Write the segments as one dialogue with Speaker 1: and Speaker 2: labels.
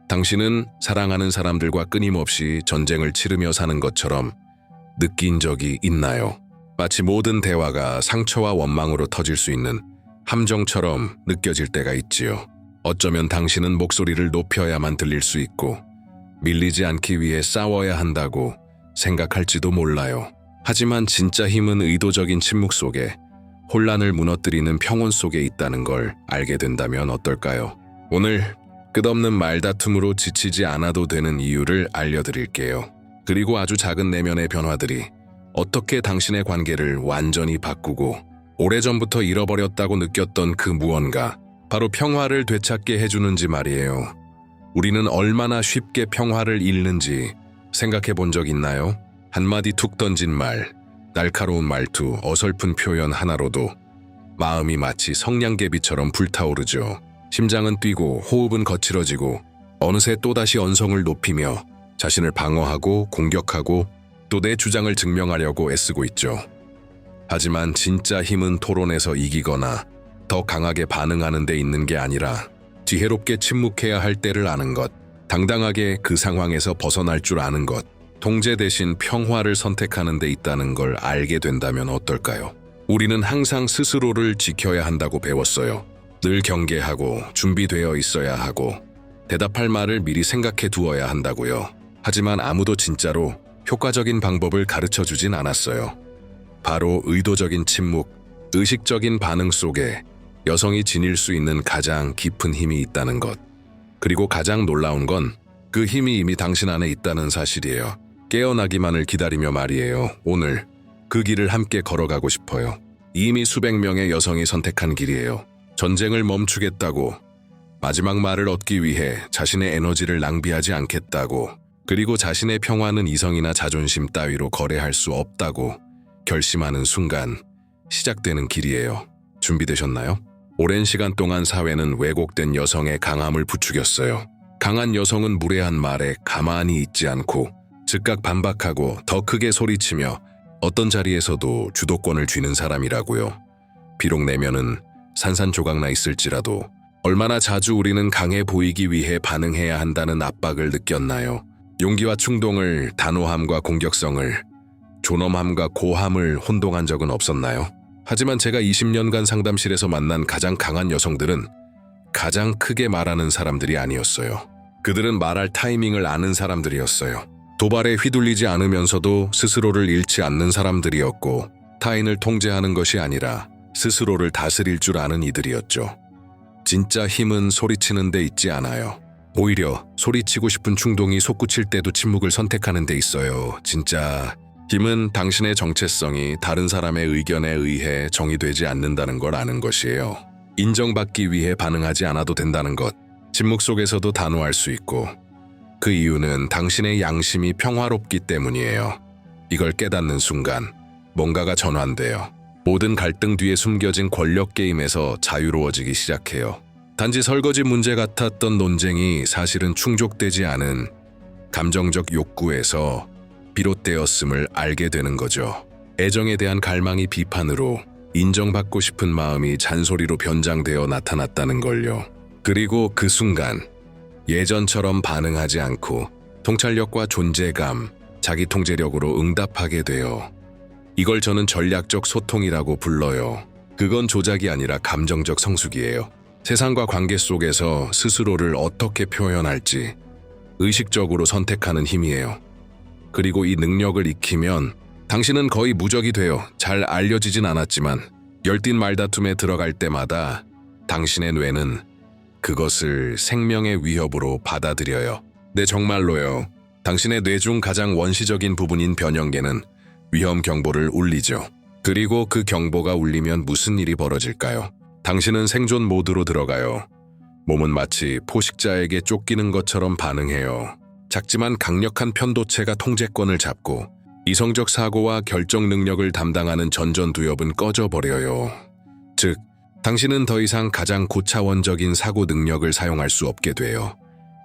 Speaker 1: 당신은 사랑하는 사람들과 끊임없이 전쟁을 치르며 사는 것처럼 느낀 적이 있나요? 마치 모든 대화가 상처와 원망으로 터질 수 있는 함정처럼 느껴질 때가 있지요. 어쩌면 당신은 목소리를 높여야만 들릴 수 있고 밀리지 않기 위해 싸워야 한다고 생각할지도 몰라요. 하지만 진짜 힘은 의도적인 침묵 속에, 혼란을 무너뜨리는 평온 속에 있다는 걸 알게 된다면 어떨까요? 오늘 끝없는 말다툼으로 지치지 않아도 되는 이유를 알려드릴게요. 그리고 아주 작은 내면의 변화들이 어떻게 당신의 관계를 완전히 바꾸고 오래전부터 잃어버렸다고 느꼈던 그 무언가, 바로 평화를 되찾게 해주는지 말이에요. 우리는 얼마나 쉽게 평화를 잃는지 생각해 본 적 있나요? 한마디 툭 던진 말, 날카로운 말투, 어설픈 표현 하나로도 마음이 마치 성냥개비처럼 불타오르죠. 심장은 뛰고 호흡은 거칠어지고 어느새 또다시 언성을 높이며 자신을 방어하고 공격하고 또 내 주장을 증명하려고 애쓰고 있죠. 하지만 진짜 힘은 토론에서 이기거나 더 강하게 반응하는 데 있는 게 아니라 지혜롭게 침묵해야 할 때를 아는 것, 당당하게 그 상황에서 벗어날 줄 아는 것, 통제 대신 평화를 선택하는 데 있다는 걸 알게 된다면 어떨까요? 우리는 항상 스스로를 지켜야 한다고 배웠어요. 늘 경계하고 준비되어 있어야 하고 대답할 말을 미리 생각해 두어야 한다고요. 하지만 아무도 진짜로 효과적인 방법을 가르쳐주진 않았어요. 바로 의도적인 침묵, 의식적인 반응 속에 여성이 지닐 수 있는 가장 깊은 힘이 있다는 것. 그리고 가장 놀라운 건 그 힘이 이미 당신 안에 있다는 사실이에요. 깨어나기만을 기다리며 말이에요. 오늘 그 길을 함께 걸어가고 싶어요. 이미 수백 명의 여성이 선택한 길이에요. 전쟁을 멈추겠다고, 마지막 말을 얻기 위해 자신의 에너지를 낭비하지 않겠다고, 그리고 자신의 평화는 이성이나 자존심 따위로 거래할 수 없다고 결심하는 순간 시작되는 길이에요. 준비되셨나요? 오랜 시간 동안 사회는 왜곡된 여성의 강함을 부추겼어요. 강한 여성은 무례한 말에 가만히 있지 않고 즉각 반박하고 더 크게 소리치며 어떤 자리에서도 주도권을 쥐는 사람이라고요. 비록 내면은 산산조각나 있을지라도 얼마나 자주 우리는 강해 보이기 위해 반응해야 한다는 압박을 느꼈나요? 용기와 충동을, 단호함과 공격성을, 존엄함과 고함을 혼동한 적은 없었나요? 하지만 제가 20년간 상담실에서 만난 가장 강한 여성들은 가장 크게 말하는 사람들이 아니었어요. 그들은 말할 타이밍을 아는 사람들이었어요. 도발에 휘둘리지 않으면서도 스스로를 잃지 않는 사람들이었고, 타인을 통제하는 것이 아니라 스스로를 다스릴 줄 아는 이들이었죠. 진짜 힘은 소리치는 데 있지 않아요. 오히려 소리치고 싶은 충동이 솟구칠 때도 침묵을 선택하는 데 있어요. 진짜 힘은 당신의 정체성이 다른 사람의 의견에 의해 정의되지 않는다는 걸 아는 것이에요. 인정받기 위해 반응하지 않아도 된다는 것, 침묵 속에서도 단호할 수 있고, 그 이유는 당신의 양심이 평화롭기 때문이에요. 이걸 깨닫는 순간 뭔가가 전환돼요. 모든 갈등 뒤에 숨겨진 권력 게임에서 자유로워지기 시작해요. 단지 설거지 문제 같았던 논쟁이 사실은 충족되지 않은 감정적 욕구에서 비롯되었음을 알게 되는 거죠. 애정에 대한 갈망이 비판으로, 인정받고 싶은 마음이 잔소리로 변장되어 나타났다는 걸요. 그리고 그 순간 예전처럼 반응하지 않고 통찰력과 존재감, 자기 통제력으로 응답하게 돼요. 이걸 저는 전략적 소통이라고 불러요. 그건 조작이 아니라 감정적 성숙이에요. 세상과 관계 속에서 스스로를 어떻게 표현할지 의식적으로 선택하는 힘이에요. 그리고 이 능력을 익히면 당신은 거의 무적이 돼요. 잘 알려지진 않았지만 열띤 말다툼에 들어갈 때마다 당신의 뇌는 그것을 생명의 위협으로 받아들여요. 네, 정말로요. 당신의 뇌 중 가장 원시적인 부분인 변형계는 위험 경보를 울리죠. 그리고 그 경보가 울리면 무슨 일이 벌어질까요? 당신은 생존 모드로 들어가요. 몸은 마치 포식자에게 쫓기는 것처럼 반응해요. 작지만 강력한 편도체가 통제권을 잡고 이성적 사고와 결정 능력을 담당하는 전전두엽은 꺼져버려요. 즉, 당신은 더 이상 가장 고차원적인 사고 능력을 사용할 수 없게 돼요.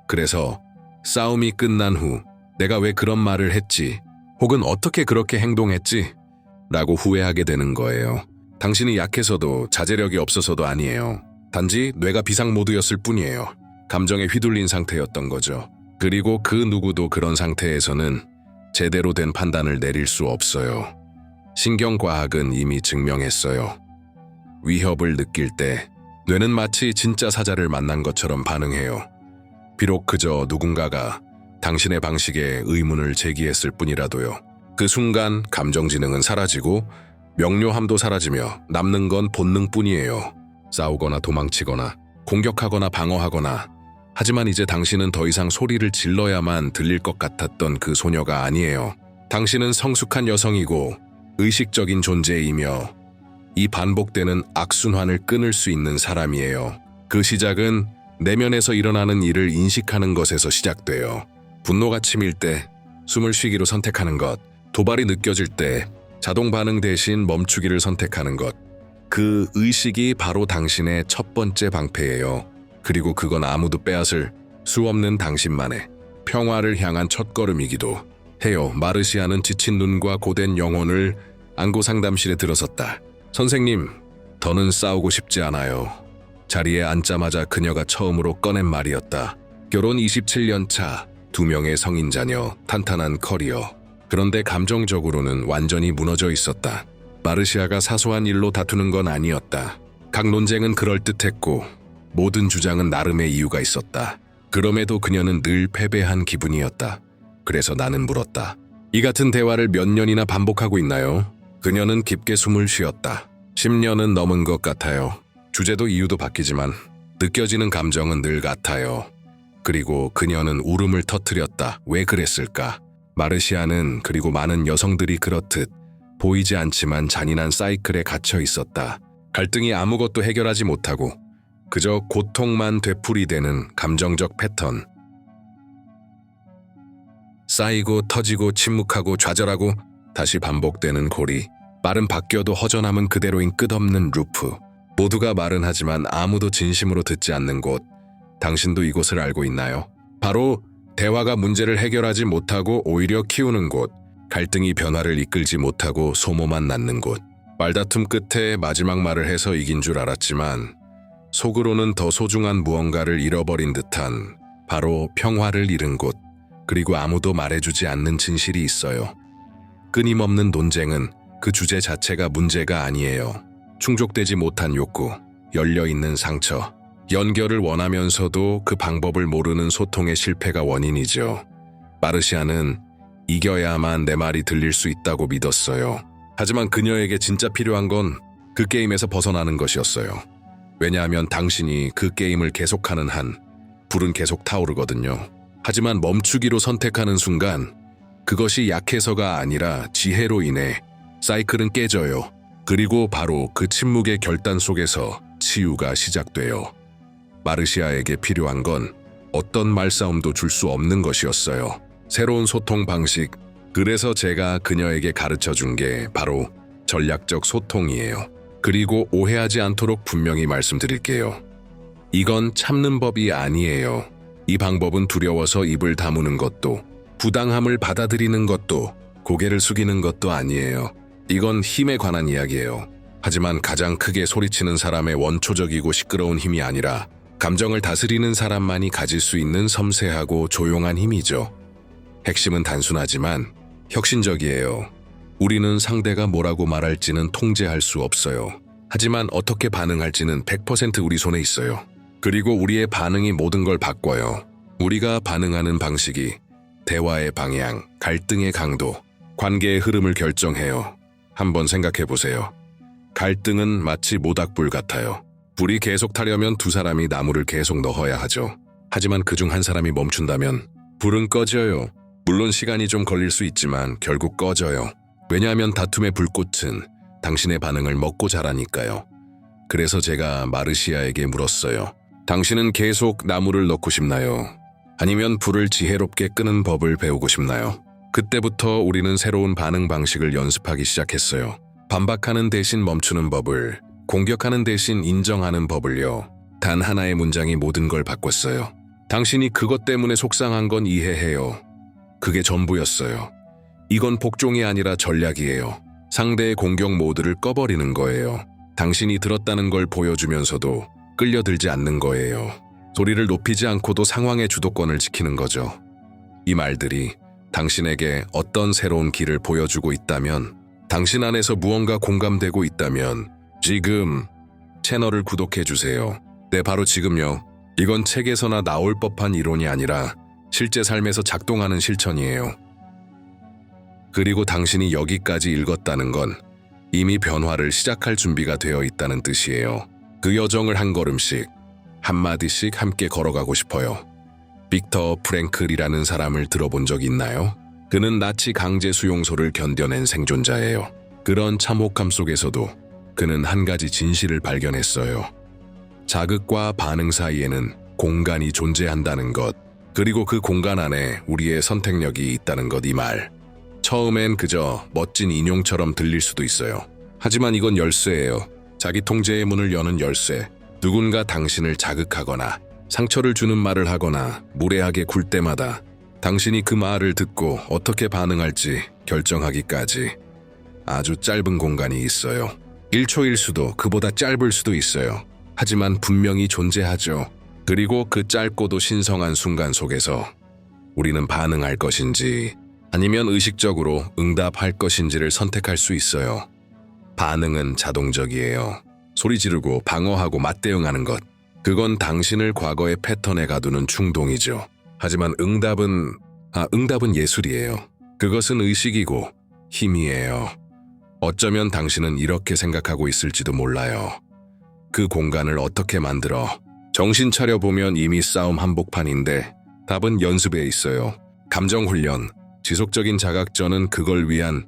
Speaker 1: 그래서 싸움이 끝난 후 내가 왜 그런 말을 했지? 혹은 어떻게 그렇게 행동했지? 라고 후회하게 되는 거예요. 당신이 약해서도 자제력이 없어서도 아니에요. 단지 뇌가 비상 모드였을 뿐이에요. 감정에 휘둘린 상태였던 거죠. 그리고 그 누구도 그런 상태에서는 제대로 된 판단을 내릴 수 없어요. 신경과학은 이미 증명했어요. 위협을 느낄 때 뇌는 마치 진짜 사자를 만난 것처럼 반응해요. 비록 그저 누군가가 당신의 방식에 의문을 제기했을 뿐이라도요. 그 순간 감정 지능은 사라지고 명료함도 사라지며 남는 건 본능뿐이에요. 싸우거나 도망치거나 공격하거나 방어하거나. 하지만 이제 당신은 더 이상 소리를 질러야만 들릴 것 같았던 그 소녀가 아니에요. 당신은 성숙한 여성이고 의식적인 존재이며 이 반복되는 악순환을 끊을 수 있는 사람이에요. 그 시작은 내면에서 일어나는 일을 인식하는 것에서 시작돼요. 분노가 치밀 때 숨을 쉬기로 선택하는 것, 도발이 느껴질 때 자동 반응 대신 멈추기를 선택하는 것. 그 의식이 바로 당신의 첫 번째 방패예요. 그리고 그건 아무도 빼앗을 수 없는 당신만의 평화를 향한 첫걸음이기도 해요. 마르시아는 지친 눈과 고된 영혼을 안고 상담실에 들어섰다. 선생님, 더는 싸우고 싶지 않아요. 자리에 앉자마자 그녀가 처음으로 꺼낸 말이었다. 결혼 27년 차, 2명의 성인 자녀, 탄탄한 커리어. 그런데 감정적으로는 완전히 무너져 있었다. 마르시아가 사소한 일로 다투는 건 아니었다. 각 논쟁은 그럴듯했고 모든 주장은 나름의 이유가 있었다. 그럼에도 그녀는 늘 패배한 기분이었다. 그래서 나는 물었다. 이 같은 대화를 몇 년이나 반복하고 있나요? 그녀는 깊게 숨을 쉬었다. 10년은 넘은 것 같아요. 주제도 이유도 바뀌지만 느껴지는 감정은 늘 같아요. 그리고 그녀는 울음을 터뜨렸다. 왜 그랬을까? 마르시아는 그리고 많은 여성들이 그렇듯 보이지 않지만 잔인한 사이클에 갇혀 있었다. 갈등이 아무것도 해결하지 못하고 그저 고통만 되풀이되는 감정적 패턴. 쌓이고 터지고 침묵하고 좌절하고 다시 반복되는 고리. 말은 바뀌어도 허전함은 그대로인 끝없는 루프. 모두가 말은 하지만 아무도 진심으로 듣지 않는 곳. 당신도 이곳을 알고 있나요? 바로 대화가 문제를 해결하지 못하고 오히려 키우는 곳. 갈등이 변화를 이끌지 못하고 소모만 낳는 곳. 말다툼 끝에 마지막 말을 해서 이긴 줄 알았지만 속으로는 더 소중한 무언가를 잃어버린 듯한 바로 평화를 잃은 곳. 그리고 아무도 말해주지 않는 진실이 있어요. 끊임없는 논쟁은 그 주제 자체가 문제가 아니에요. 충족되지 못한 욕구, 열려있는 상처, 연결을 원하면서도 그 방법을 모르는 소통의 실패가 원인이죠. 마르시아는 이겨야만 내 말이 들릴 수 있다고 믿었어요. 하지만 그녀에게 진짜 필요한 건 그 게임에서 벗어나는 것이었어요. 왜냐하면 당신이 그 게임을 계속하는 한 불은 계속 타오르거든요. 하지만 멈추기로 선택하는 순간 그것이 약해서가 아니라 지혜로 인해 사이클은 깨져요. 그리고 바로 그 침묵의 결단 속에서 치유가 시작돼요. 마르시아에게 필요한 건 어떤 말싸움도 줄 수 없는 것이었어요. 새로운 소통 방식. 그래서 제가 그녀에게 가르쳐 준 게 바로 전략적 소통이에요. 그리고 오해하지 않도록 분명히 말씀드릴게요. 이건 참는 법이 아니에요. 이 방법은 두려워서 입을 다무는 것도, 부당함을 받아들이는 것도, 고개를 숙이는 것도 아니에요. 이건 힘에 관한 이야기예요. 하지만 가장 크게 소리치는 사람의 원초적이고 시끄러운 힘이 아니라 감정을 다스리는 사람만이 가질 수 있는 섬세하고 조용한 힘이죠. 핵심은 단순하지만 혁신적이에요. 우리는 상대가 뭐라고 말할지는 통제할 수 없어요. 하지만 어떻게 반응할지는 100% 우리 손에 있어요. 그리고 우리의 반응이 모든 걸 바꿔요. 우리가 반응하는 방식이 대화의 방향, 갈등의 강도, 관계의 흐름을 결정해요. 한번 생각해 보세요. 갈등은 마치 모닥불 같아요. 불이 계속 타려면 두 사람이 나무를 계속 넣어야 하죠. 하지만 그중 한 사람이 멈춘다면 불은 꺼져요. 물론 시간이 좀 걸릴 수 있지만 결국 꺼져요. 왜냐하면 다툼의 불꽃은 당신의 반응을 먹고 자라니까요. 그래서 제가 마르시아에게 물었어요. 당신은 계속 나무를 넣고 싶나요? 아니면 불을 지혜롭게 끄는 법을 배우고 싶나요? 그때부터 우리는 새로운 반응 방식을 연습하기 시작했어요. 반박하는 대신 멈추는 법을, 공격하는 대신 인정하는 법을요. 단 하나의 문장이 모든 걸 바꿨어요. 당신이 그것 때문에 속상한 건 이해해요. 그게 전부였어요. 이건 복종이 아니라 전략이에요. 상대의 공격 모드를 꺼버리는 거예요. 당신이 들었다는 걸 보여주면서도 끌려들지 않는 거예요. 소리를 높이지 않고도 상황의 주도권을 지키는 거죠. 이 말들이 당신에게 어떤 새로운 길을 보여주고 있다면, 당신 안에서 무언가 공감되고 있다면 지금 채널을 구독해주세요. 네, 바로 지금요. 이건 책에서나 나올 법한 이론이 아니라 실제 삶에서 작동하는 실천이에요. 그리고 당신이 여기까지 읽었다는 건 이미 변화를 시작할 준비가 되어 있다는 뜻이에요. 그 여정을 한 걸음씩, 한마디씩 함께 걸어가고 싶어요. 빅터 프랭클이라는 사람을 들어본 적 있나요? 그는 나치 강제 수용소를 견뎌낸 생존자예요. 그런 참혹함 속에서도 그는 한 가지 진실을 발견했어요. 자극과 반응 사이에는 공간이 존재한다는 것, 그리고 그 공간 안에 우리의 선택력이 있다는 것. 이 말, 처음엔 그저 멋진 인용처럼 들릴 수도 있어요. 하지만 이건 열쇠예요. 자기 통제의 문을 여는 열쇠. 누군가 당신을 자극하거나 상처를 주는 말을 하거나 무례하게 굴 때마다 당신이 그 말을 듣고 어떻게 반응할지 결정하기까지 아주 짧은 공간이 있어요. 1초일 수도, 그보다 짧을 수도 있어요. 하지만 분명히 존재하죠. 그리고 그 짧고도 신성한 순간 속에서 우리는 반응할 것인지 아니면 의식적으로 응답할 것인지를 선택할 수 있어요. 반응은 자동적이에요. 소리 지르고 방어하고 맞대응하는 것. 그건 당신을 과거의 패턴에 가두는 충동이죠. 하지만 응답은 예술이에요. 그것은 의식이고 힘이에요. 어쩌면 당신은 이렇게 생각하고 있을지도 몰라요. 그 공간을 어떻게 만들어? 정신 차려보면 이미 싸움 한복판인데 답은 연습에 있어요. 감정훈련, 지속적인 자각전은 그걸 위한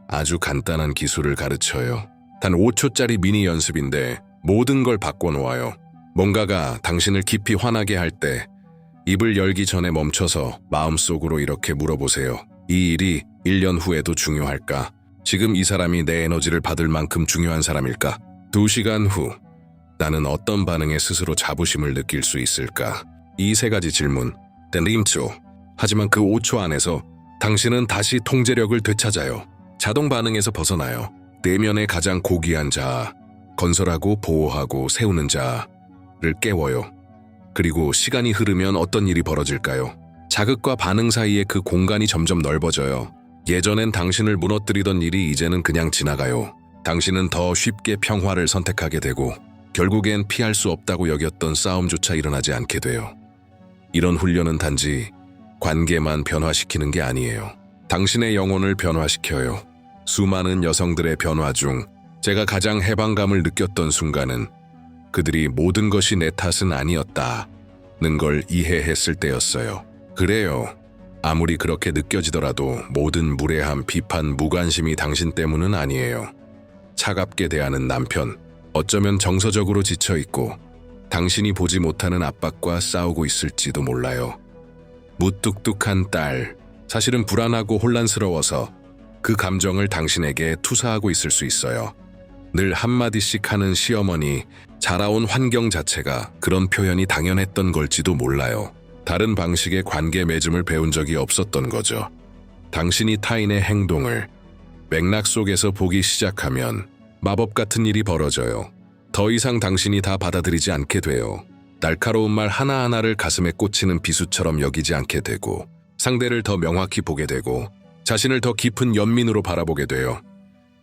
Speaker 1: 아주 간단한 기술을 가르쳐요. 단 5초짜리 미니 연습인데 모든 걸 바꿔놓아요. 뭔가가 당신을 깊이 화나게 할 때 입을 열기 전에 멈춰서 마음속으로 이렇게 물어보세요. 이 일이 1년 후에도 중요할까? 지금 이 사람이 내 에너지를 받을 만큼 중요한 사람일까? 2시간 후 나는 어떤 반응에 스스로 자부심을 느낄 수 있을까? 이 3가지 질문, 림초. 하지만 그 5초 안에서 당신은 다시 통제력을 되찾아요. 자동 반응에서 벗어나요. 내면의 가장 고귀한 자아, 건설하고 보호하고 세우는 자아를 깨워요. 그리고 시간이 흐르면 어떤 일이 벌어질까요? 자극과 반응 사이에 그 공간이 점점 넓어져요. 예전엔 당신을 무너뜨리던 일이 이제는 그냥 지나가요. 당신은 더 쉽게 평화를 선택하게 되고 결국엔 피할 수 없다고 여겼던 싸움조차 일어나지 않게 돼요. 이런 훈련은 단지 관계만 변화시키는 게 아니에요. 당신의 영혼을 변화시켜요. 수많은 여성들의 변화 중 제가 가장 해방감을 느꼈던 순간은 그들이 모든 것이 내 탓은 아니었다는 걸 이해했을 때였어요. 그래요. 아무리 그렇게 느껴지더라도 모든 무례함, 비판, 무관심이 당신 때문은 아니에요. 차갑게 대하는 남편, 어쩌면 정서적으로 지쳐있고 당신이 보지 못하는 압박과 싸우고 있을지도 몰라요. 무뚝뚝한 딸, 사실은 불안하고 혼란스러워서 그 감정을 당신에게 투사하고 있을 수 있어요. 늘 한마디씩 하는 시어머니, 자라온 환경 자체가 그런 표현이 당연했던 걸지도 몰라요. 다른 방식의 관계 맺음을 배운 적이 없었던 거죠. 당신이 타인의 행동을 맥락 속에서 보기 시작하면 마법 같은 일이 벌어져요. 더 이상 당신이 다 받아들이지 않게 돼요. 날카로운 말 하나하나를 가슴에 꽂히는 비수처럼 여기지 않게 되고 상대를 더 명확히 보게 되고 자신을 더 깊은 연민으로 바라보게 돼요.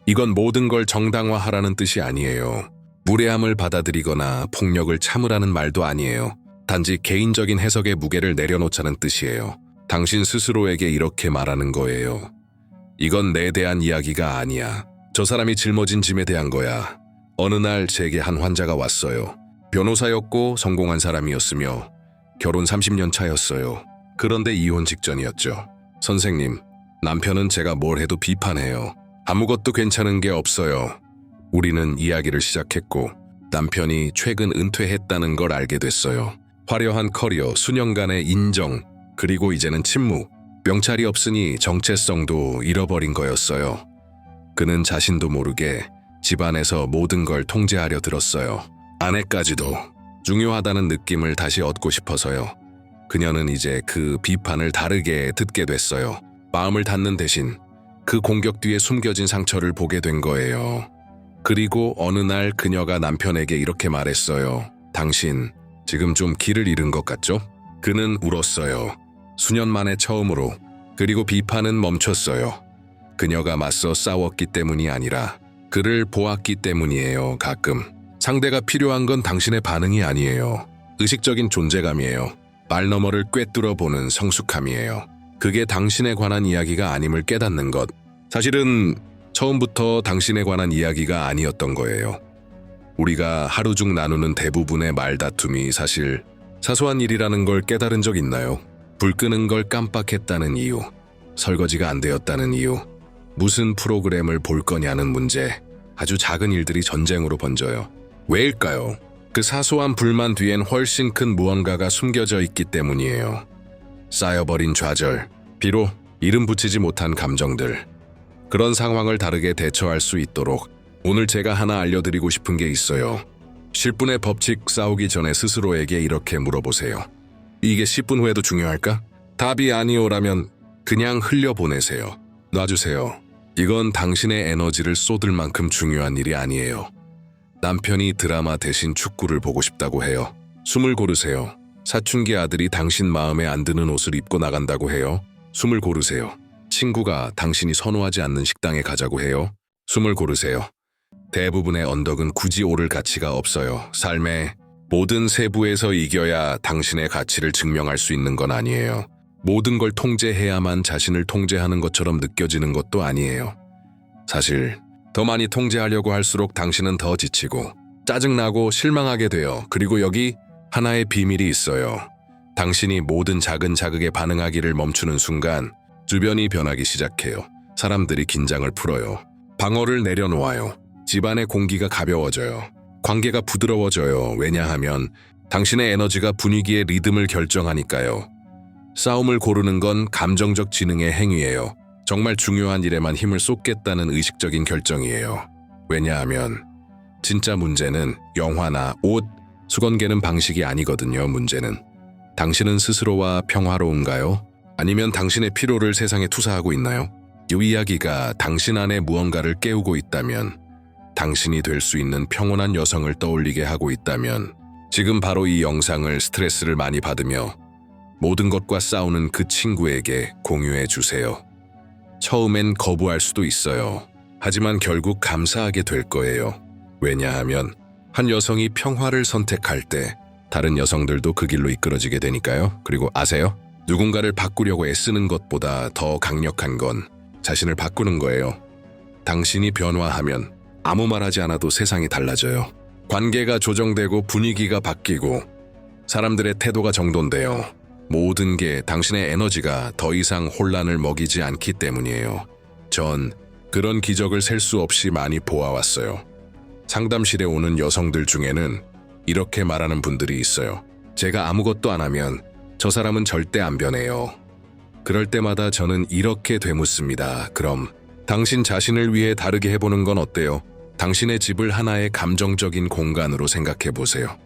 Speaker 1: 이건 모든 걸 정당화하라는 뜻이 아니에요. 무례함을 받아들이거나 폭력을 참으라는 말도 아니에요. 단지 개인적인 해석의 무게를 내려놓자는 뜻이에요. 당신 스스로에게 이렇게 말하는 거예요. 이건 내 대한 이야기가 아니야. 저 사람이 짊어진 짐에 대한 거야. 어느 날 제게 한 환자가 왔어요. 변호사였고 성공한 사람이었으며 결혼 30년 차였어요. 그런데 이혼 직전이었죠. 선생님, 남편은 제가 뭘 해도 비판해요. 아무것도 괜찮은 게 없어요. 우리는 이야기를 시작했고 남편이 최근 은퇴했다는 걸 알게 됐어요. 화려한 커리어, 수년간의 인정, 그리고 이제는 침묵. 명찰이 없으니 정체성도 잃어버린 거였어요. 그는 자신도 모르게 집안에서 모든 걸 통제하려 들었어요. 아내까지도. 중요하다는 느낌을 다시 얻고 싶어서요. 그녀는 이제 그 비판을 다르게 듣게 됐어요. 마음을 닫는 대신 그 공격 뒤에 숨겨진 상처를 보게 된 거예요. 그리고 어느 날 그녀가 남편에게 이렇게 말했어요. 당신 지금 좀 길을 잃은 것 같죠? 그는 울었어요. 수년 만에 처음으로. 그리고 비판은 멈췄어요. 그녀가 맞서 싸웠기 때문이 아니라 그를 보았기 때문이에요. 가끔 상대가 필요한 건 당신의 반응이 아니에요. 의식적인 존재감이에요. 말 너머를 꿰뚫어 보는 성숙함이에요. 그게 당신에 관한 이야기가 아님을 깨닫는 것. 사실은 처음부터 당신에 관한 이야기가 아니었던 거예요. 우리가 하루 중 나누는 대부분의 말다툼이 사실 사소한 일이라는 걸 깨달은 적 있나요? 불 끄는 걸 깜빡했다는 이유, 설거지가 안 되었다는 이유, 무슨 프로그램을 볼 거냐는 문제, 아주 작은 일들이 전쟁으로 번져요. 왜일까요? 그 사소한 불만 뒤엔 훨씬 큰 무언가가 숨겨져 있기 때문이에요. 쌓여버린 좌절, 비록 이름 붙이지 못한 감정들. 그런 상황을 다르게 대처할 수 있도록 오늘 제가 하나 알려드리고 싶은 게 있어요. 10분의 법칙. 싸우기 전에 스스로에게 이렇게 물어보세요. 이게 10분 후에도 중요할까? 답이 아니오라면 그냥 흘려보내세요. 놔주세요. 이건 당신의 에너지를 쏟을 만큼 중요한 일이 아니에요. 남편이 드라마 대신 축구를 보고 싶다고 해요. 숨을 고르세요. 사춘기 아들이 당신 마음에 안 드는 옷을 입고 나간다고 해요. 숨을 고르세요. 친구가 당신이 선호하지 않는 식당에 가자고 해요. 숨을 고르세요. 대부분의 언덕은 굳이 오를 가치가 없어요. 삶의 모든 세부에서 이겨야 당신의 가치를 증명할 수 있는 건 아니에요. 모든 걸 통제해야만 자신을 통제하는 것처럼 느껴지는 것도 아니에요. 사실 더 많이 통제하려고 할수록 당신은 더 지치고 짜증나고 실망하게 돼요. 그리고 여기 하나의 비밀이 있어요. 당신이 모든 작은 자극에 반응하기를 멈추는 순간 주변이 변하기 시작해요. 사람들이 긴장을 풀어요. 방어를 내려놓아요. 집안의 공기가 가벼워져요. 관계가 부드러워져요. 왜냐하면 당신의 에너지가 분위기의 리듬을 결정하니까요. 싸움을 고르는 건 감정적 지능의 행위예요. 정말 중요한 일에만 힘을 쏟겠다는 의식적인 결정이에요. 왜냐하면 진짜 문제는 영화나 옷, 수건 개는 방식이 아니거든요. 문제는 당신은 스스로와 평화로운가요? 아니면 당신의 피로를 세상에 투사하고 있나요? 이 이야기가 당신 안에 무언가를 깨우고 있다면, 당신이 될 수 있는 평온한 여성을 떠올리게 하고 있다면 지금 바로 이 영상을 스트레스를 많이 받으며 모든 것과 싸우는 그 친구에게 공유해 주세요. 처음엔 거부할 수도 있어요. 하지만 결국 감사하게 될 거예요. 왜냐하면 한 여성이 평화를 선택할 때 다른 여성들도 그 길로 이끌어지게 되니까요. 그리고 아세요? 누군가를 바꾸려고 애쓰는 것보다 더 강력한 건 자신을 바꾸는 거예요. 당신이 변화하면 아무 말하지 않아도 세상이 달라져요. 관계가 조정되고 분위기가 바뀌고 사람들의 태도가 정돈돼요. 모든 게 당신의 에너지가 더 이상 혼란을 먹이지 않기 때문이에요. 전 그런 기적을 셀 수 없이 많이 보아왔어요. 상담실에 오는 여성들 중에는 이렇게 말하는 분들이 있어요. 제가 아무것도 안 하면 저 사람은 절대 안 변해요. 그럴 때마다 저는 이렇게 되묻습니다. 그럼 당신 자신을 위해 다르게 해보는 건 어때요? 당신의 집을 하나의 감정적인 공간으로 생각해 보세요.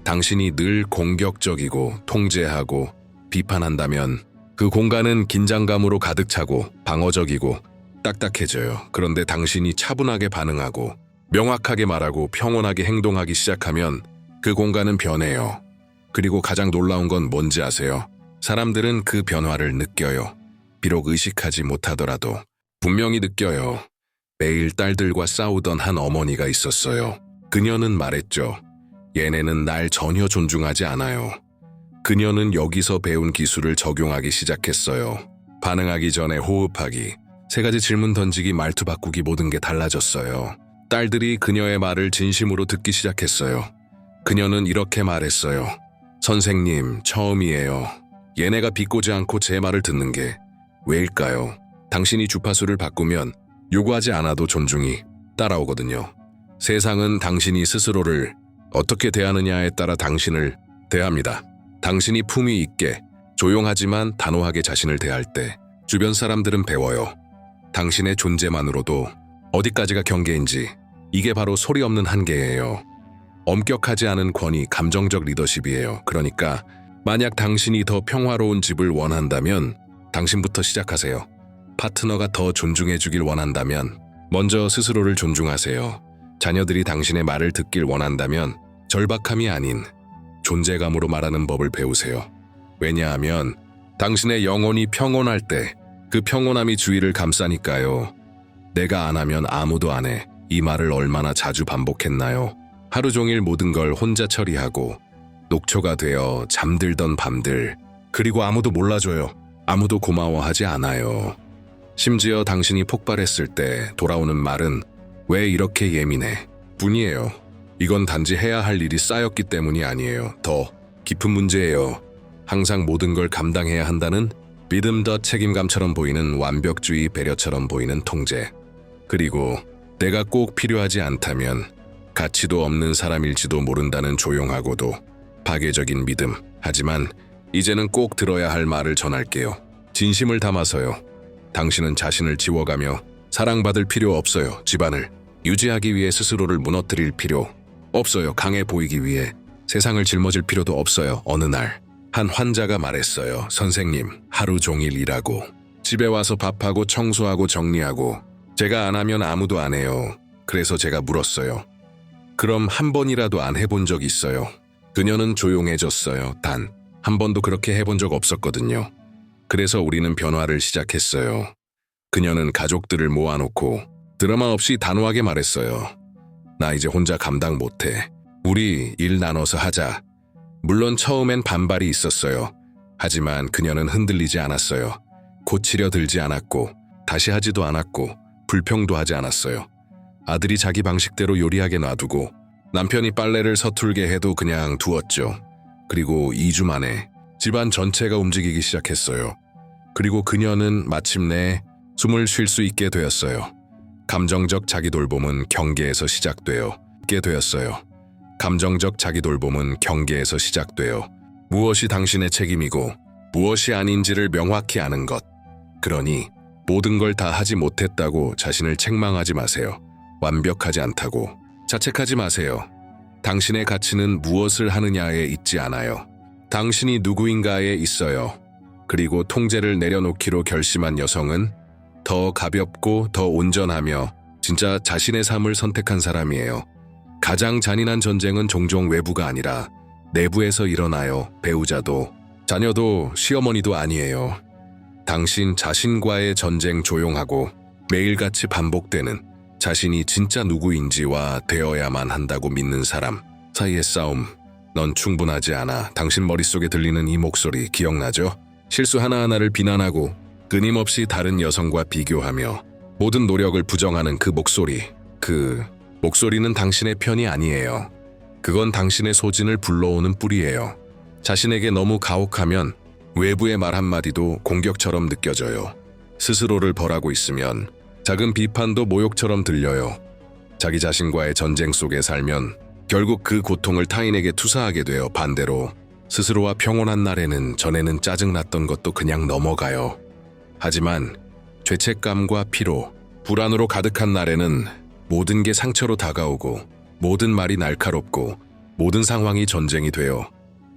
Speaker 1: 당신이 늘 공격적이고 통제하고 비판한다면 그 공간은 긴장감으로 가득 차고 방어적이고 딱딱해져요. 그런데 당신이 차분하게 반응하고 명확하게 말하고 평온하게 행동하기 시작하면 그 공간은 변해요. 그리고 가장 놀라운 건 뭔지 아세요? 사람들은 그 변화를 느껴요. 비록 의식하지 못하더라도 분명히 느껴요. 매일 딸들과 싸우던 한 어머니가 있었어요. 그녀는 말했죠. 얘네는 날 전혀 존중하지 않아요. 그녀는 여기서 배운 기술을 적용하기 시작했어요. 반응하기 전에 호흡하기, 3가지 질문 던지기, 말투 바꾸기, 모든 게 달라졌어요. 딸들이 그녀의 말을 진심으로 듣기 시작했어요. 그녀는 이렇게 말했어요. 선생님, 처음이에요. 얘네가 비꼬지 않고 제 말을 듣는 게 왜일까요? 당신이 주파수를 바꾸면 요구하지 않아도 존중이 따라오거든요. 세상은 당신이 스스로를 어떻게 대하느냐에 따라 당신을 대합니다. 당신이 품위 있게, 조용하지만 단호하게 자신을 대할 때 주변 사람들은 배워요. 당신의 존재만으로도 어디까지가 경계인지, 이게 바로 소리 없는 한계예요. 엄격하지 않은 권위, 감정적 리더십이에요. 그러니까 만약 당신이 더 평화로운 집을 원한다면 당신부터 시작하세요. 파트너가 더 존중해 주길 원한다면 먼저 스스로를 존중하세요. 자녀들이 당신의 말을 듣길 원한다면 절박함이 아닌 존재감으로 말하는 법을 배우세요. 왜냐하면 당신의 영혼이 평온할 때 그 평온함이 주위를 감싸니까요. 내가 안 하면 아무도 안 해. 이 말을 얼마나 자주 반복했나요? 하루 종일 모든 걸 혼자 처리하고 녹초가 되어 잠들던 밤들. 그리고 아무도 몰라줘요. 아무도 고마워하지 않아요. 심지어 당신이 폭발했을 때 돌아오는 말은 왜 이렇게 예민해? 뿐이에요. 이건 단지 해야 할 일이 쌓였기 때문이 아니에요. 더 깊은 문제예요. 항상 모든 걸 감당해야 한다는 믿음 더 책임감처럼 보이는 완벽주의 배려처럼 보이는 통제. 그리고 내가 꼭 필요하지 않다면 가치도 없는 사람일지도 모른다는 조용하고도 파괴적인 믿음. 하지만 이제는 꼭 들어야 할 말을 전할게요. 진심을 담아서요. 당신은 자신을 지워가며 사랑받을 필요 없어요. 집안을 유지하기 위해 스스로를 무너뜨릴 필요 없어요. 강해 보이기 위해 세상을 짊어질 필요도 없어요. 어느 날 한 환자가 말했어요. 선생님, 하루 종일 일하고 집에 와서 밥하고 청소하고 정리하고 제가 안 하면 아무도 안 해요. 그래서 제가 물었어요. 그럼 한 번이라도 안 해본 적 있어요? 그녀는 조용해졌어요. 단 한 번도 그렇게 해본 적 없었거든요. 그래서 우리는 변화를 시작했어요. 그녀는 가족들을 모아놓고 드라마 없이 단호하게 말했어요. 나 이제 혼자 감당 못해. 우리 일 나눠서 하자. 물론 처음엔 반발이 있었어요. 하지만 그녀는 흔들리지 않았어요. 고치려 들지 않았고 다시 하지도 않았고 불평도 하지 않았어요. 아들이 자기 방식대로 요리하게 놔두고 남편이 빨래를 서툴게 해도 그냥 두었죠. 그리고 2주 만에 집안 전체가 움직이기 시작했어요. 그리고 그녀는 마침내 숨을 쉴 수 있게 되었어요. 감정적 자기 돌봄은 경계에서 시작되어 있게 되었어요. 감정적 자기 돌봄은 경계에서 시작되어 무엇이 당신의 책임이고 무엇이 아닌지를 명확히 아는 것. 그러니 모든 걸 다 하지 못했다고 자신을 책망하지 마세요. 완벽하지 않다고 자책하지 마세요. 당신의 가치는 무엇을 하느냐에 있지 않아요. 당신이 누구인가에 있어요. 그리고 통제를 내려놓기로 결심한 여성은 더 가볍고 더 온전하며 진짜 자신의 삶을 선택한 사람이에요. 가장 잔인한 전쟁은 종종 외부가 아니라 내부에서 일어나요. 배우자도, 자녀도, 시어머니도 아니에요. 당신 자신과의 전쟁. 조용하고 매일같이 반복되는 자신이 진짜 누구인지와 되어야만 한다고 믿는 사람 사이의 싸움. 넌 충분하지 않아. 당신 머릿속에 들리는 이 목소리 기억나죠? 실수 하나하나를 비난하고 끊임없이 다른 여성과 비교하며 모든 노력을 부정하는 그 목소리. 그 목소리는 당신의 편이 아니에요. 그건 당신의 소진을 불러오는 뿌리예요. 자신에게 너무 가혹하면 외부의 말 한마디도 공격처럼 느껴져요. 스스로를 벌하고 있으면 작은 비판도 모욕처럼 들려요. 자기 자신과의 전쟁 속에 살면 결국 그 고통을 타인에게 투사하게 돼요. 반대로 스스로와 평온한 날에는 전에는 짜증났던 것도 그냥 넘어가요. 하지만 죄책감과 피로, 불안으로 가득한 날에는 모든 게 상처로 다가오고 모든 말이 날카롭고 모든 상황이 전쟁이 돼요.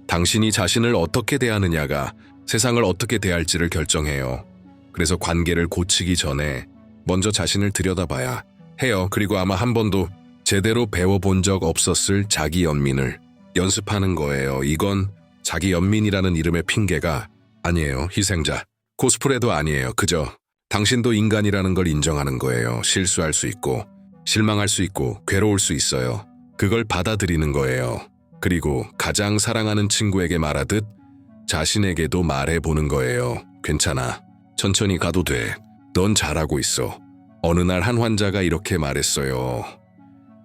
Speaker 1: 당신이 자신을 어떻게 대하느냐가 세상을 어떻게 대할지를 결정해요. 그래서 관계를 고치기 전에 먼저 자신을 들여다봐야 해요. 그리고 아마 한 번도 제대로 배워본 적 없었을 자기 연민을 연습하는 거예요. 이건 자기 연민이라는 이름의 핑계가 아니에요. 희생자, 코스프레도 아니에요. 그저 당신도 인간이라는 걸 인정하는 거예요. 실수할 수 있고 실망할 수 있고 괴로울 수 있어요. 그걸 받아들이는 거예요. 그리고 가장 사랑하는 친구에게 말하듯 자신에게도 말해보는 거예요. 괜찮아. 천천히 가도 돼. 넌 잘하고 있어. 어느 날 한 환자가 이렇게 말했어요.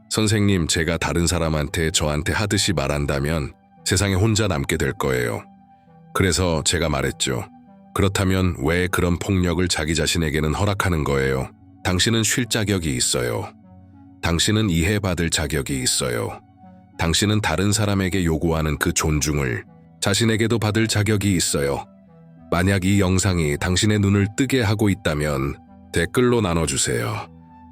Speaker 1: 선생님, 제가 다른 사람한테 저한테 하듯이 말한다면 세상에 혼자 남게 될 거예요. 그래서 제가 말했죠. 그렇다면 왜 그런 폭력을 자기 자신에게는 허락하는 거예요? 당신은 쉴 자격이 있어요. 당신은 이해받을 자격이 있어요. 당신은 다른 사람에게 요구하는 그 존중을 자신에게도 받을 자격이 있어요. 만약 이 영상이 당신의 눈을 뜨게 하고 있다면 댓글로 나눠주세요.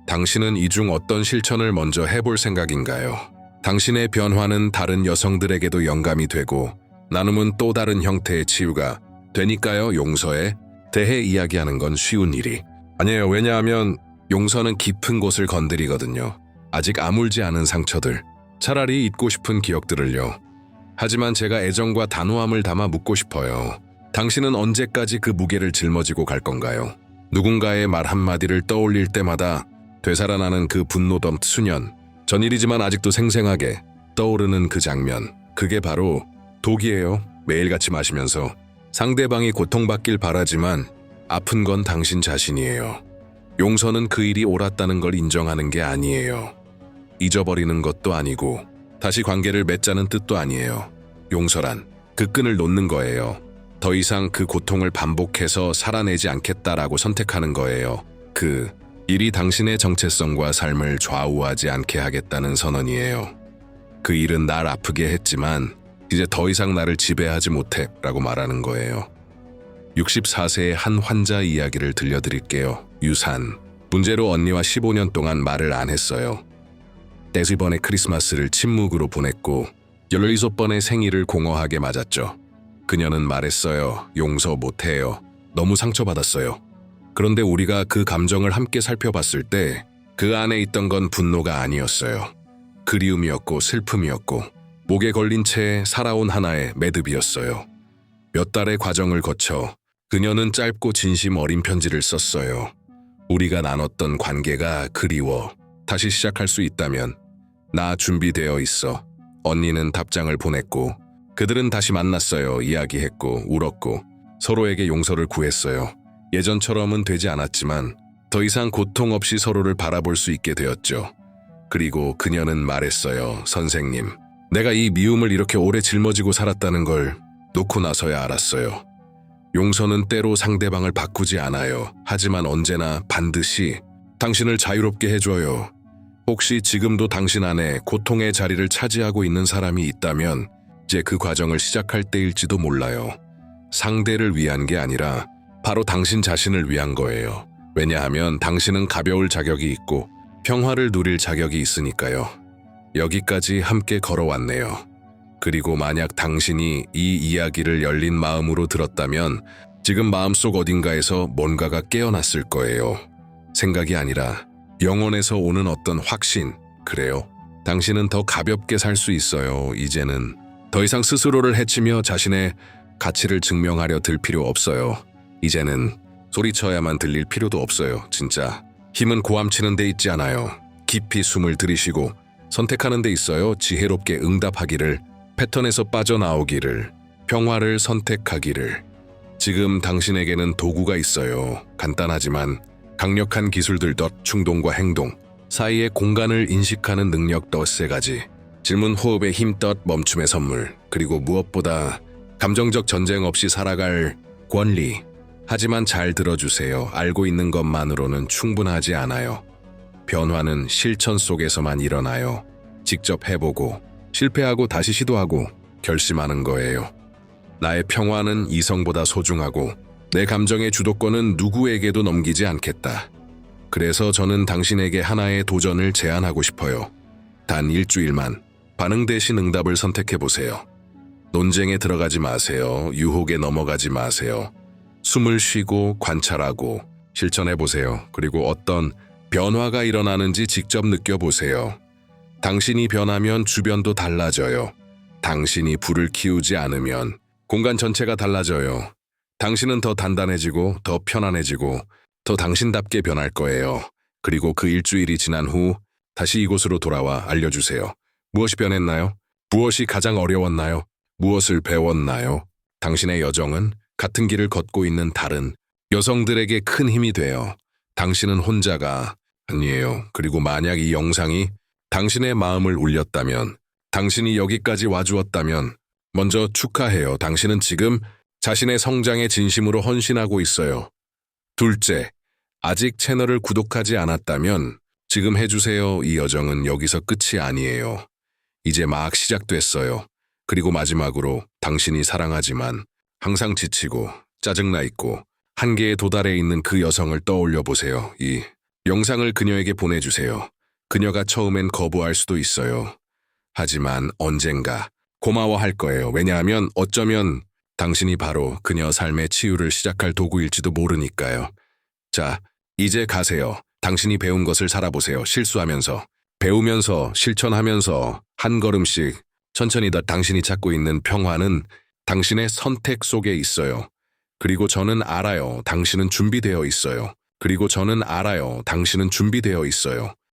Speaker 1: 당신은 이 중 어떤 실천을 먼저 해볼 생각인가요? 당신의 변화는 다른 여성들에게도 영감이 되고 나눔은 또 다른 형태의 치유가 되니까요. 용서에 대해 이야기하는 건 쉬운 일이 아니에요. 왜냐하면 용서는 깊은 곳을 건드리거든요. 아직 아물지 않은 상처들, 차라리 잊고 싶은 기억들을요. 하지만 제가 애정과 단호함을 담아 묻고 싶어요. 당신은 언제까지 그 무게를 짊어지고 갈 건가요? 누군가의 말 한마디를 떠올릴 때마다 되살아나는 그 분노던 수년, 전일이지만 아직도 생생하게 떠오르는 그 장면, 그게 바로 독이에요. 매일같이 마시면서 상대방이 고통받길 바라지만 아픈 건 당신 자신이에요. 용서는 그 일이 옳았다는 걸 인정하는 게 아니에요. 잊어버리는 것도 아니고 다시 관계를 맺자는 뜻도 아니에요. 용서란 그 끈을 놓는 거예요. 더 이상 그 고통을 반복해서 살아내지 않겠다라고 선택하는 거예요. 그 일이 당신의 정체성과 삶을 좌우하지 않게 하겠다는 선언이에요. 그 일은 날 아프게 했지만 이제 더 이상 나를 지배하지 못해 라고 말하는 거예요. 64세의 한 환자 이야기를 들려드릴게요. 유산. 문제로 언니와 15년 동안 말을 안 했어요. 4번의 크리스마스를 침묵으로 보냈고 16번의 생일을 공허하게 맞았죠. 그녀는 말했어요. 용서 못해요. 너무 상처받았어요. 그런데 우리가 그 감정을 함께 살펴봤을 때 그 안에 있던 건 분노가 아니었어요. 그리움이었고 슬픔이었고 목에 걸린 채 살아온 하나의 매듭이었어요. 몇 달의 과정을 거쳐 그녀는 짧고 진심 어린 편지를 썼어요. 우리가 나눴던 관계가 그리워. 다시 시작할 수 있다면 나 준비되어 있어. 언니는 답장을 보냈고 그들은 다시 만났어요. 이야기했고 울었고 서로에게 용서를 구했어요. 예전처럼은 되지 않았지만 더 이상 고통 없이 서로를 바라볼 수 있게 되었죠. 그리고 그녀는 말했어요. 선생님, 내가 이 미움을 이렇게 오래 짊어지고 살았다는 걸 놓고 나서야 알았어요. 용서는 때로 상대방을 바꾸지 않아요. 하지만 언제나 반드시 당신을 자유롭게 해줘요. 혹시 지금도 당신 안에 고통의 자리를 차지하고 있는 사람이 있다면 이제 그 과정을 시작할 때일지도 몰라요. 상대를 위한 게 아니라 바로 당신 자신을 위한 거예요. 왜냐하면 당신은 가벼울 자격이 있고 평화를 누릴 자격이 있으니까요. 여기까지 함께 걸어왔네요. 그리고 만약 당신이 이 이야기를 열린 마음으로 들었다면 지금 마음속 어딘가에서 뭔가가 깨어났을 거예요. 생각이 아니라 영혼에서 오는 어떤 확신, 그래요. 당신은 더 가볍게 살 수 있어요. 이제는 더 이상 스스로를 해치며 자신의 가치를 증명하려 들 필요 없어요. 이제는 소리쳐야만 들릴 필요도 없어요. 진짜 힘은 고함치는 데 있지 않아요. 깊이 숨을 들이쉬고 선택하는 데 있어요. 지혜롭게 응답하기를, 패턴에서 빠져나오기를, 평화를 선택하기를. 지금 당신에게는 도구가 있어요. 간단하지만 강력한 기술들 덧 충동과 행동 사이의 공간을 인식하는 능력 덧 세 가지. 질문 호흡의 힘 덧 멈춤의 선물. 그리고 무엇보다 감정적 전쟁 없이 살아갈 권리. 하지만 잘 들어주세요. 알고 있는 것만으로는 충분하지 않아요. 변화는 실천 속에서만 일어나요. 직접 해보고 실패하고 다시 시도하고 결심하는 거예요. 나의 평화는 이성보다 소중하고 내 감정의 주도권은 누구에게도 넘기지 않겠다. 그래서 저는 당신에게 하나의 도전을 제안하고 싶어요. 단 일주일만 반응 대신 응답을 선택해보세요. 논쟁에 들어가지 마세요. 유혹에 넘어가지 마세요. 숨을 쉬고 관찰하고 실천해보세요. 그리고 어떤 변화가 일어나는지 직접 느껴보세요. 당신이 변하면 주변도 달라져요. 당신이 불을 키우지 않으면 공간 전체가 달라져요. 당신은 더 단단해지고 더 편안해지고 더 당신답게 변할 거예요. 그리고 그 일주일이 지난 후 다시 이곳으로 돌아와 알려주세요. 무엇이 변했나요? 무엇이 가장 어려웠나요? 무엇을 배웠나요? 당신의 여정은 같은 길을 걷고 있는 다른 여성들에게 큰 힘이 돼요. 당신은 혼자가 아니에요. 그리고 만약 이 영상이 당신의 마음을 울렸다면, 당신이 여기까지 와주었다면 먼저 축하해요. 당신은 지금 자신의 성장에 진심으로 헌신하고 있어요. 둘째, 아직 채널을 구독하지 않았다면 지금 해주세요. 이 여정은 여기서 끝이 아니에요. 이제 막 시작됐어요. 그리고 마지막으로 당신이 사랑하지만 항상 지치고 짜증나 있고 한계에 도달해 있는 그 여성을 떠올려 보세요. 이 영상을 그녀에게 보내주세요. 그녀가 처음엔 거부할 수도 있어요. 하지만 언젠가 고마워할 거예요. 왜냐하면 어쩌면 당신이 바로 그녀 삶의 치유를 시작할 도구일지도 모르니까요. 자, 이제 가세요. 당신이 배운 것을 살아보세요. 실수하면서, 배우면서, 실천하면서 한 걸음씩 천천히 더 당신이 찾고 있는 평화는 당신의 선택 속에 있어요. 그리고 저는 알아요. 당신은 준비되어 있어요. 그리고 저는 알아요. 당신은 준비되어 있어요.